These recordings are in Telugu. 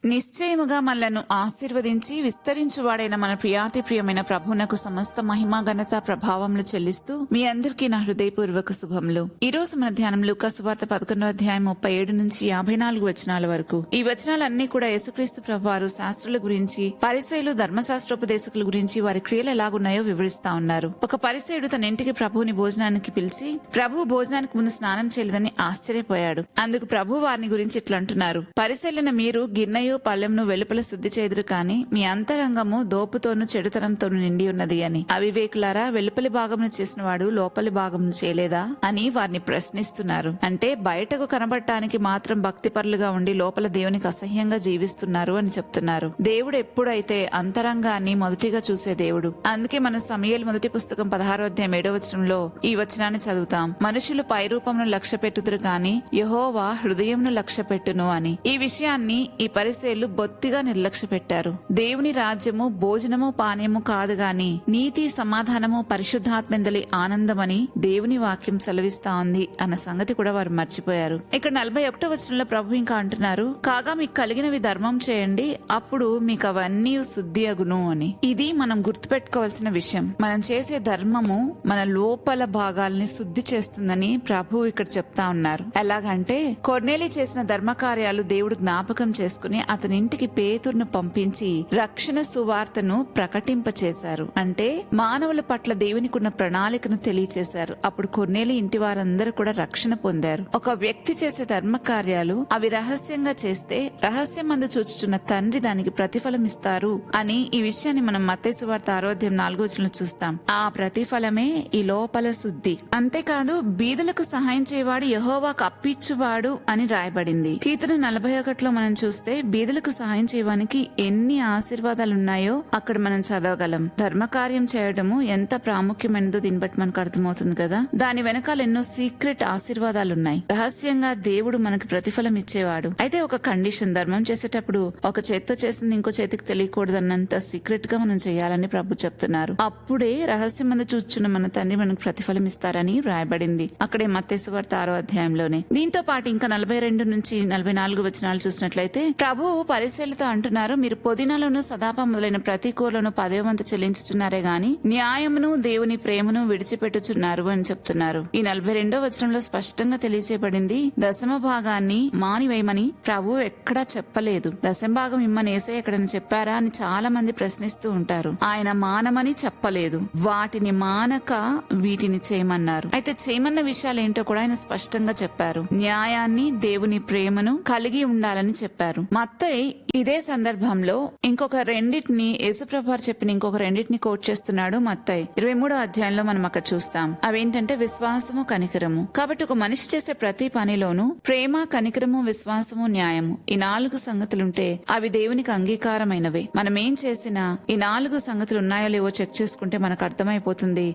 నిశ్చయముగా మనలను ఆశీర్వదించి విస్తరించువాడైన మన ప్రియాతి ప్రియమైన ప్రభువునకు సమస్త మహిమా ఘనత ప్రభావములు చెల్లిస్తూ మీ అందరికీ నా హృదయపూర్వక శుభములు. ఈ రోజు మన ధ్యానం లూకా సువార్త 11:37 నుంచి 54 వచనాల వరకు. ఈ వచనాలన్నీ కూడా యేసుక్రీస్తు ప్రభువారు శాస్త్రుల గురించి, పరిసయ్యులు ధర్మశాస్త్రోపదేశకుల గురించి వారి క్రియలు ఎలాగున్నాయో వివరిస్తా ఉన్నారు. ఒక పరిసయ్యుడు తన ఇంటికి ప్రభువుని భోజనానికి పిలిచి, ప్రభు భోజనానికి ముందు స్నానం చేయలేదని ఆశ్చర్యపోయాడు. అందుకు ప్రభు వారిని గురించి ఇట్లా అంటున్నారు: పరిసయ్యులైన మీరు గిన్నెయు పళ్ళెంను వెలుపల శుద్ధి చేదురు కాని మీ అంతరంగము దోపుతోను చెడుతనంతోను నిండి ఉన్నది అని. అవివేకులారా, వెలుపలి భాగమును చేసిన వాడు లోపలి భాగమును చేయలేదా అని వారిని ప్రశ్నిస్తున్నారు. అంటే బయటకు కనబడటానికి మాత్రం భక్తిపరులుగా ఉండి లోపల దేవునికి అసహ్యంగా జీవిస్తున్నారు అని చెప్తున్నారు. దేవుడు ఎప్పుడైతే అంతరంగాన్ని మొదటిగా చూసే దేవుడు. అందుకే మన సమూయేలు మొదటి పుస్తకం 16:7 వచనంలో ఈ వచనాన్ని చదువుతాం: మనుషులు పైరూపమును లక్ష్య పెట్టుదురు కాని యెహోవా హృదయమును లక్ష్య పెట్టును అని. ఈ విషయాన్ని ఈ పరిసయ్యులు బొత్తిగా నిర్లక్ష్య పెట్టారు. దేవుని రాజ్యము భోజనము పానీయము కాదు గాని నీతి, సమాధానము, పరిశుద్ధాత్మెందలి ఆనందమని దేవుని వాక్యం సెలవిస్తా ఉంది అన్న సంగతి కూడా వారు మర్చిపోయారు. ఇక్కడ 41వ వచనంలో ప్రభు ఇంకా అంటున్నారు: కాగా మీకు కలిగినవి ధర్మం చేయండి, అప్పుడు మీకు అవన్నీ శుద్ధి అగును అని. ఇది మనం గుర్తుపెట్టుకోవాల్సిన విషయం. మనం చేసే ధర్మము మన లోపల భాగాల్ని శుద్ధి చేస్తుందని ప్రభు ఇక్కడ చెప్తా ఉన్నారు. ఎలాగంటే కొర్నేలి చేసిన ధర్మకార్యాలు దేవుడు జ్ఞాపకం చేసుకుని అతని ఇంటికి పేతురును పంపించి రక్షణ సువార్తను ప్రకటింపచేశారు. అంటే మానవుల పట్ల దేవునికున్న ప్రణాళికను తెలియచేశారు. అప్పుడు కొర్నేలి ఇంటి వారందరూ కూడా రక్షణ పొందారు. ఒక వ్యక్తి చేసే ధర్మ కార్యాలు అవి రహస్యంగా చేస్తే రహస్యమందు చూచుచున్న తండ్రి దానికి ప్రతిఫలం ఇస్తారు అని ఈ విషయాన్ని మనం మత్తయి సువార్త 6:4 చూస్తాం. ఆ ప్రతిఫలమే ఈ లోపల శుద్ధి. అంతేకాదు బీదలకు సహాయం చేయవాడు యెహోవాకు అప్పిచ్చువాడు అని రాయబడింది. కీర్తన 41లో మనం చూస్తే బీదలకు సహాయం చేయడానికి ఎన్ని ఆశీర్వాదాలున్నాయో అక్కడ మనం చదవగలం. ధర్మకార్యం చేయడము ఎంత ప్రాముఖ్యమైనదో దీన్ని బట్టి మనకు అర్థమవుతుంది కదా. దాని వెనకాల ఎన్నో సీక్రెట్ ఆశీర్వాదాలున్నాయి. రహస్యంగా దేవుడు మనకు ప్రతిఫలం ఇచ్చేవాడు. అయితే ఒక కండిషన్: ధర్మం చేసేటప్పుడు ఒక చేత్తో చేసింది ఇంకో చేతికి తెలియకూడదన్నంత సీక్రెట్ గా మనం చేయాలని ప్రభు చెప్తున్నారు. అప్పుడే రహస్యం మందు చూచున్న మన తండ్రి మనకు ప్రతిఫలం ఇస్తారని రాయబడింది అక్కడే మత్తయి సువార్త 6వ అధ్యాయంలోనే. దీంతో పాటు ఇంకా 42 నుంచి 44 వచనాలు చూసినట్లయితే ప్రభువు పరిసయ్యులతో అంటున్నారు: మీరు పుదీనాలోను, సదాప మొదలైన ప్రతి కూరలను 10వ వంతు చెల్లించుచున్నారే గాని న్యాయమును దేవుని ప్రేమను విడిచిపెట్టుచున్నారు అని చెప్తున్నారు. ఈ 42వ వచనంలో స్పష్టంగా తెలియజేయబడింది దశమ భాగాన్ని మానివేయమని ప్రభు ఎక్కడా చెప్పలేదు. దశమ భాగం ఇమ్మని యేసయ్య ఎక్కడని చెప్పారా అని చాలా మంది ప్రశ్నిస్తూ ఉంటారు. ఆయన మానమని చెప్పలేదు. వాటిని మానక వీటిని చేయమన్నారు. అయితే చేయమన్న విషయాలు ఏంటో కూడా ఆయన స్పష్టంగా చెప్పారు. న్యాయాన్ని, దేవుని ప్రేమను కలిగి ఉండాలని చెప్పారు. మత్తయి ఇదే సందర్భంలో ఇంకొక రెండింటిని, యేసుప్రభువారు చెప్పిన ఇంకొక రెండింటిని కోట్ చేస్తున్నాడు. మత్తయి 23వ అధ్యాయంలో మనం అక్కడ చూస్తాం. అవేంటంటే విశ్వాసము, కనికరము. కాబట్టి ఒక మనిషి చేసే ప్రతి పనిలోనూ ప్రేమ, కనికరము, విశ్వాసము, న్యాయము ఈ 4 సంగతులుంటే అవి దేవునికి అంగీకారమైనవే. మనం ఏం చేసినా ఈ 4 సంగతులు ఉన్నాయో లేవో చెక్ చేసుకుంటే మనకు అర్థమైపోతుంది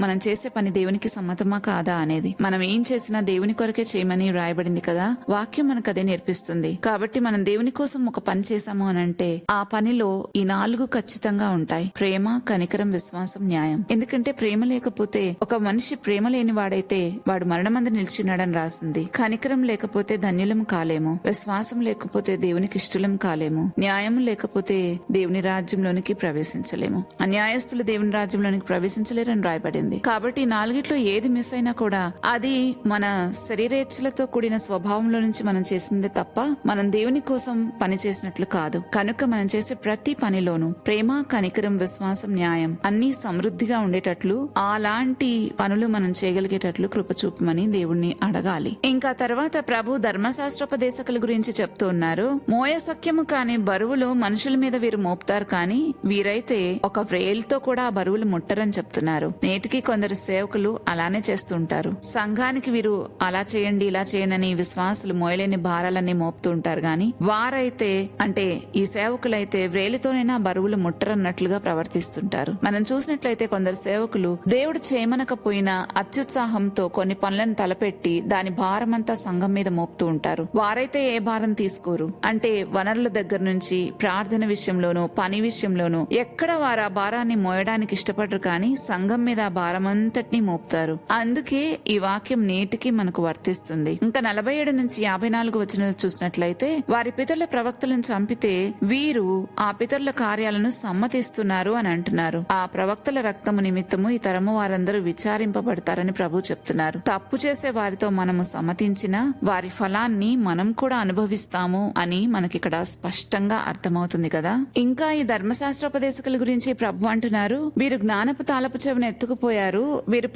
మనం చేసే పని దేవునికి సమ్మతమా కాదా అనేది. మనం ఏం చేసినా దేవుని కొరకే చేయమని రాయబడింది కదా. వాక్యం మనకు అదే నేర్పిస్తుంది. కాబట్టి మనం దేవుని కోసం ఒక పని చేశాము అనంటే ఆ పనిలో ఈ 4 ఖచ్చితంగా ఉంటాయి: ప్రేమ, కనికరం, విశ్వాసం, న్యాయం. ఎందుకంటే ప్రేమ లేకపోతే, ఒక మనిషి ప్రేమ లేని వాడైతే వాడు మరణమందు నిలిచిన్నాడని రాసింది. కనికరం లేకపోతే ధన్యులం కాలేము. విశ్వాసం లేకపోతే దేవునికి ఇష్టలం కాలేము. న్యాయం లేకపోతే దేవుని రాజ్యంలోనికి ప్రవేశించలేము. అన్యాయస్తులు దేవుని రాజ్యంలోనికి ప్రవేశించలేరని రాయబడింది. కాబట్టి 4 ఏది మిస్ అయినా కూడా అది మన శరీరేచ్ఛలతో కూడిన స్వభావంలో నుంచి మనం చేసిందే తప్ప మనం దేవుని కోసం పని చేసినట్లు కాదు. కనుక మనం చేసే ప్రతి పనిలోనూ ప్రేమ, కనికరం, విశ్వాసం, న్యాయం అన్ని సమృద్ధిగా ఉండేటట్లు, అలాంటి పనులు మనం చేయగలిగేటట్లు కృప చూపమని దేవుణ్ణి అడగాలి. ఇంకా తర్వాత ప్రభు ధర్మశాస్త్రోపదేశకుల గురించి చెప్తూ ఉన్నారు. మోయ సఖ్యము కాని బరువులు మనుషుల మీద వీరు మోపుతారు కానీ వీరైతే ఒక వ్రేలుతో కూడా ఆ బరువులు ముట్టరని చెప్తున్నారు. నేటికి కొందరు సేవకులు అలానే చేస్తుంటారు. సంఘానికి వీరు అలా చేయండి, ఇలా చేయండి విశ్వాసులు మోయలేని భారాలన్నీ మోపుతూ ఉంటారు గాని వారైతే, అంటే ఈ సేవకులైతే వ్రేలితోనైనా బరువులు ముట్టరన్నట్లుగా ప్రవర్తిస్తుంటారు. మనం చూసినట్లయితే కొందరు సేవకులు దేవుడు చేయమనకపోయినా అత్యుత్సాహంతో కొన్ని పనులను తలపెట్టి దాని భారమంతా సంఘం మీద మోపుతూ ఉంటారు. వారైతే ఏ భారం తీసుకోరు. అంటే వనరుల దగ్గర నుంచి ప్రార్థన విషయంలోనూ, పని విషయంలోనూ ఎక్కడ వారు ఆ భారాన్ని మోయడానికి ఇష్టపడరు కానీ సంఘం మీద ఆ భారమంతటినీ మోపుతారు. అందుకే ఈ వాక్యం నేటికి మనకు వర్తిస్తుంది. ఇంకా 47 నుంచి 54 వచనాలు చూసినట్లయితే వారి పితరులు పితరుల ప్రవక్తలను చంపితే వీరు ఆ పితరుల కార్యాలను సమ్మతిస్తున్నారు అని అంటున్నారు. ఆ ప్రవక్తల రక్తము నిమిత్తము ఈ తరము వారందరూ విచారింపబడతారని ప్రభు చెప్తున్నారు. తప్పు చేసే వారితో మనము సమ్మతించినా వారి ఫలాన్ని మనం కూడా అనుభవిస్తాము అని మనకిక్కడ స్పష్టంగా అర్థమవుతుంది కదా. ఇంకా ఈ ధర్మశాస్త్రోపదేశకుల గురించి ప్రభు అంటున్నారు, వీరు జ్ఞానపు తాళపు చెవిని ఎత్తుకుపోయారు, వీరు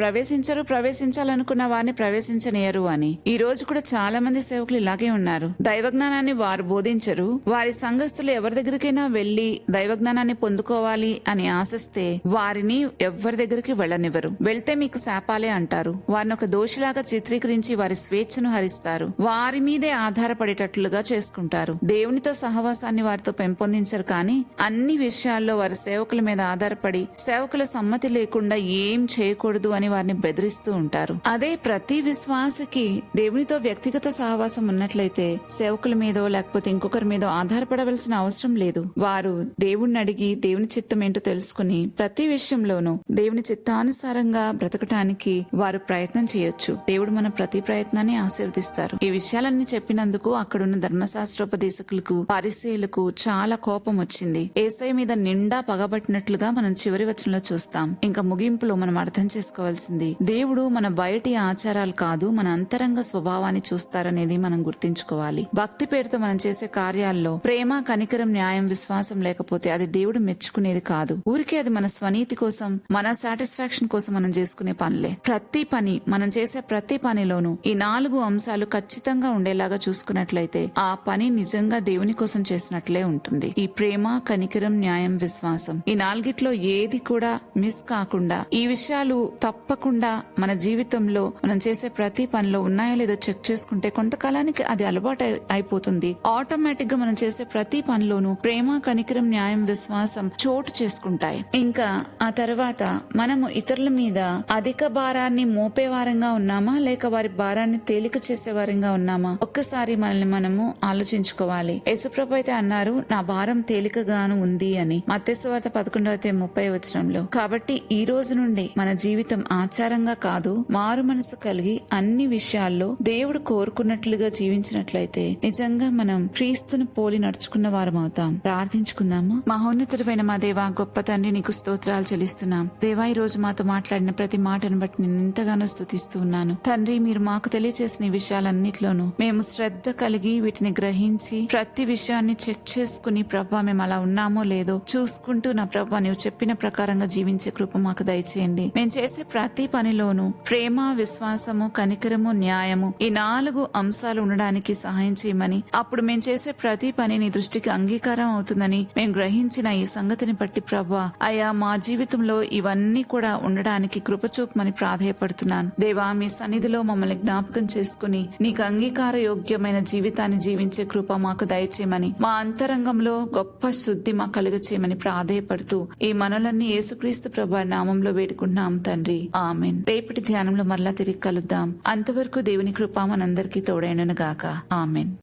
ప్రవేశించాలనుకున్న వారిని ప్రవేశించనియరు అని. ఈ రోజు కూడా చాలా మంది సేవకులు ఇలాగే ఉన్నారు. దైవ జ్ఞానాన్ని వారు బోధించరు. వారి సంఘస్థులు ఎవరి దగ్గరికైనా వెళ్లి దైవ జ్ఞానాన్ని పొందుకోవాలి అని ఆశిస్తే వారిని ఎవరి దగ్గరికి వెళ్ళనివ్వరు. వెళ్తే మీకు శాపాలే అంటారు. వారిని ఒక దోషిలాగా చిత్రీకరించి వారి స్వేచ్ఛను హరిస్తారు. వారి మీదే ఆధారపడేటట్లుగా చేసుకుంటారు. దేవునితో సహవాసాన్ని వారితో పెంపొందించరు. కానీ అన్ని విషయాల్లో వారి సేవకుల మీద ఆధారపడి సేవకుల సమ్మతి లేకుండా ఏం చేయకూడదు అని వారిని బెదిరిస్తూ ఉంటారు. అదే ప్రతి విశ్వాసకి దేవునితో వ్యక్తిగత సహవాసం ఉన్నట్లయితే సేవకుల మీదో లేకపోతే ఇంకొకరి మీదో ఆధారపడవలసిన అవసరం లేదు. వారు దేవుణ్ణి అడిగి దేవుని చిత్తం ఏంటో తెలుసుకుని ప్రతి విషయంలోనూ దేవుని చిత్తానుసారంగా బ్రతకటానికి వారు ప్రయత్నం చేయొచ్చు. దేవుడు మన ప్రతి ప్రయత్నాన్ని ఆశీర్వదిస్తారు. ఈ విషయాలన్నీ చెప్పినందుకు అక్కడున్న ధర్మశాస్త్రోపదేశకులకు పరిసయ్యులకు చాలా కోపం వచ్చింది. యేసయ్య మీద నిండా పగబట్టినట్లుగా మనం చివరి వచనంలో చూస్తాం. ఇంకా ముగింపులో మనం అర్థం చేసుకోవాల్సింది, దేవుడు మన బయటి ఆచారాలు కాదు, మన అంతరంగ స్వభావాన్ని చూస్తారనేది మనం గుర్తించుకోవాలి. భక్తి పేరుతో మనం చేసే కార్యాల్లో ప్రేమ, కనికరం, న్యాయం, విశ్వాసం లేకపోతే అది దేవుడు మెచ్చుకునేది కాదు. ఊరికే అది మన స్వనీతి కోసం, మన సాటిస్ఫాక్షన్ కోసం మనం చేసుకునే పనులే. మనం చేసే ప్రతి పనిలోనూ ఈ 4 అంశాలు ఖచ్చితంగా ఉండేలాగా చూసుకున్నట్లయితే ఆ పని నిజంగా దేవుని కోసం చేసినట్లే ఉంటుంది. ఈ ప్రేమ, కనికరం, న్యాయం, విశ్వాసం, ఈ 4ట్లో ఏది కూడా మిస్ కాకుండా ఈ విషయాలు తప్పకుండా మన జీవితంలో మనం చేసే ప్రతి పనిలో ఉన్నాయో లేదో చెక్ చేసుకుంటే కొంతకాలానికి అది అలవాటు అయిపోతుంది. ఆటోమేటిక్ గా మనం చేసే ప్రతి పనిలోనూ ప్రేమ, కనికరం, న్యాయం, విశ్వాసం చోటు చేసుకుంటాయి. ఇంకా ఆ తర్వాత మనము ఇతరుల మీద అధిక భారాన్ని మోపేవారంగా ఉన్నామా లేక వారి భారాన్ని తేలిక చేసేవారంగా ఉన్నామా? ఒక్కసారి మనల్ని మనము ఆలోచించుకోవాలి. యేసుప్రభు అయితే అన్నారు, నా భారం తేలికగాను ఉంది అని, మత్తయి సువార్త 11:30 కాబట్టి ఈ రోజు నుండి మన జీవితం ఆచారంగా కాదు, మారు మనసు కలిగి అన్ని విషయాల్లో దేవుడు కోరుకున్నట్లుగా జీవించినట్లయితే నిజంగా మనం క్రీస్తును పోలి నడుచుకున్న వారం అవుతాం. ప్రార్థించుకుందాము. మహోన్నతుడైన మా దేవా, గొప్ప తండ్రి, నీకు స్తోత్రాలు చెల్లిస్తున్నాం. దేవా, ఈ రోజు మాతో మాట్లాడిన ప్రతి మాటను బట్టి నేను ఎంతగానో స్తుతిస్తూ ఉన్నాను. తండ్రి, మీరు మాకు తెలియజేసిన ఈ విషయాలన్నిట్లోనూ మేము శ్రద్ధ కలిగి వీటిని గ్రహించి ప్రతి విషయాన్ని చెక్ చేసుకుని ప్రభా మేము అలా ఉన్నామో లేదో చూసుకుంటూ నా ప్రభా నీవు చెప్పిన ప్రకారంగా జీవించే కృప మాకు దయచేయండి. మేము చేసే ప్రతి పనిలోనూ ప్రేమ, విశ్వాసము, కనికరము, న్యాయము, ఈ 4 అంశాలు ఉండడానికి సహాయం చేయమని, అప్పుడు మేము చేసే ప్రతి పని నీ దృష్టికి అంగీకారం అవుతుందని మేము గ్రహించిన ఈ సంగతిని బట్టి ప్రభా అయా మా జీవితంలో ఇవన్నీ కూడా ఉండడానికి కృప చూపమని ప్రాధేయపడుతున్నాను. దేవా, మీ సన్నిధిలో మమ్మల్ని జ్ఞాపకం చేసుకుని నీకు అంగీకార యోగ్యమైన జీవితాన్ని జీవించే కృప మాకు దయచేయమని, మా అంతరంగంలో గొప్ప శుద్ధి మాకు కలుగ చేయమని ప్రాధేయపడుతూ ఈ మనలన్నీ యేసుక్రీస్తు ప్రభు నామంలో వేడుకుంటున్నాం తండ్రి, ఆమెన్. రేపటి ధ్యానంలో మరలా తిరిగి కలుద్దాం. అంతవరకు దేవుని కృప మనందరికీ తోడైనను గాక. ఆమెన్.